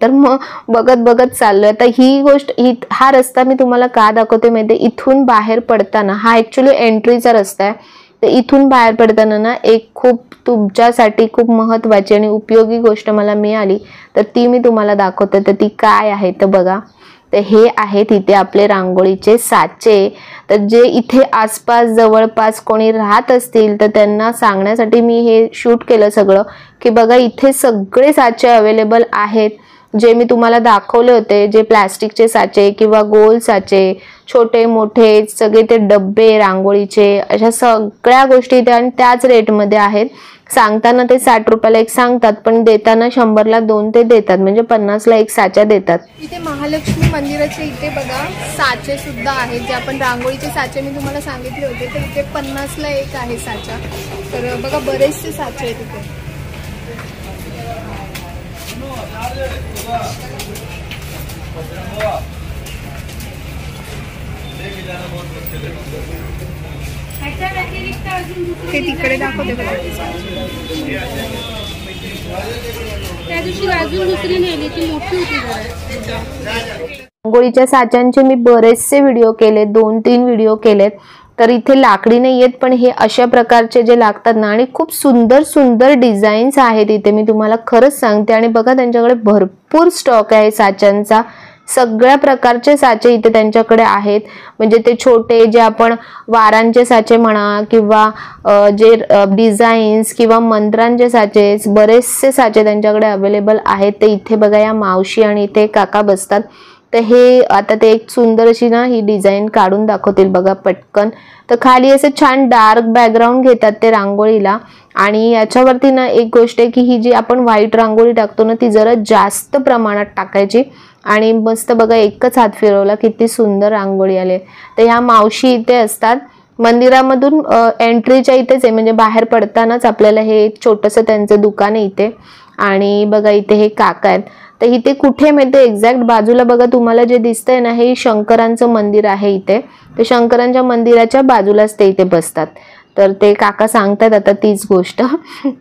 तर मग बघत बघत चाललोय. आता ही गोष्ट हा रस्ता मी तुम्हाला का दाखवते माहिती, इथून बाहेर पडताना हा ऍक्च्युली एंट्रीचा रस्ता आहे. तर इथून बाहेर पडताना ना एक खूप तुमच्यासाठी खूप महत्त्वाची आणि उपयोगी गोष्ट मला मिळाली, तर ती मी तुम्हाला दाखवते. तर ती काय आहे तर बघा, तर हे आहेत इथे आपले रांगोळीचे साचे. तर जे इथे आसपास जवळपास कोणी राहत असतील तर त्यांना सांगण्यासाठी मी हे शूट केलं सगळं, की बघा इथे सगळे साचे अवेलेबल आहेत जे मी तुम्हाला दाखवले होते. जे प्लास्टिकचे साचे किंवा गोल साचे, छोटे मोठे सगळे ते डब्बे रांगोळीचे, अशा सगळ्या गोष्टी इथे आणि त्याच रेटमध्ये आहेत. सांगताना ते 60 रुपयाला एक सांगतात, पण देताना 100ला 2 ते देतात, म्हणजे 50ला एक साचा देतात. इथे महालक्ष्मी मंदिराचे इथे बघा साचे सुद्धा आहेत, जे आपण रांगोळीचे साचे मी तुम्हाला सांगितले होते. तर इथे 50ला एक आहे साचा. तर बघा बरेचसे साचे आहेत इथे. ते तिकडे दाखवते बघा. त्या दिवशी अजून दुसरी नेली ती मोठी होती. रांगोळीच्या साच्यांचे मी बरेचसे व्हिडिओ केले, 2-3 व्हिडिओ केलेत. तर इथे लाकडी नाही आहेत, पण हे अशा प्रकारचे जे लागतात ना, आणि खूप सुंदर सुंदर डिझाईन्स आहेत इथे, मी तुम्हाला खरंच सांगते. आणि बघा त्यांच्याकडे भरपूर स्टॉक आहे साच्यांचा. सगळ्या प्रकारचे साचे इथे त्यांच्याकडे आहेत. म्हणजे ते छोटे जे आपण वारांचे साचे म्हणा, किंवा जे डिझाईन्स किंवा मंत्रांचे साचे, बरेचसे साचे त्यांच्याकडे अवेलेबल आहेत. ते इथे बघा या मावशी आणि इथे काका बसतात. तर हे आता ते एक सुंदर अशी ना ही डिझाईन काढून दाखवतील बघा पटकन. तर खाली असे छान डार्क बॅकग्राऊंड घेतात ते रांगोळीला. आणि याच्यावरती ना एक गोष्ट आहे की ही जी आपण व्हाईट रांगोळी टाकतो ना, ती जरा जास्त प्रमाणात टाकायची. आणि मस्त बघा एकच हात फिरवला किती सुंदर रांगोळी आले. तर ह्या मावशी इथे असतात मंदिरामधून एंट्रीच्या इथेच आहे, म्हणजे बाहेर पडतानाच आपल्याला हे छोटंसं त्यांचं दुकान आहे इथे. आणि बघा इथे हे काका आहेत. तर इथे कुठे माहिती एक्झॅक्ट बाजूला बघा तुम्हाला जे दिसतंय ना, हे शंकरांचं मंदिर आहे इथे. तर शंकरांच्या मंदिराच्या बाजूलाच ते इथे बसतात. तर ते काका सांगतात आता तीच गोष्ट.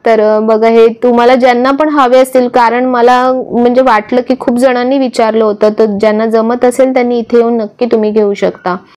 तर बघा हे तुम्हाला ज्यांना पण हवे असतील, कारण मला म्हणजे वाटलं की खूप जणांनी विचारलं होतं, तर ज्यांना जमत असेल त्यांनी इथे येऊन नक्की तुम्ही घेऊ शकता.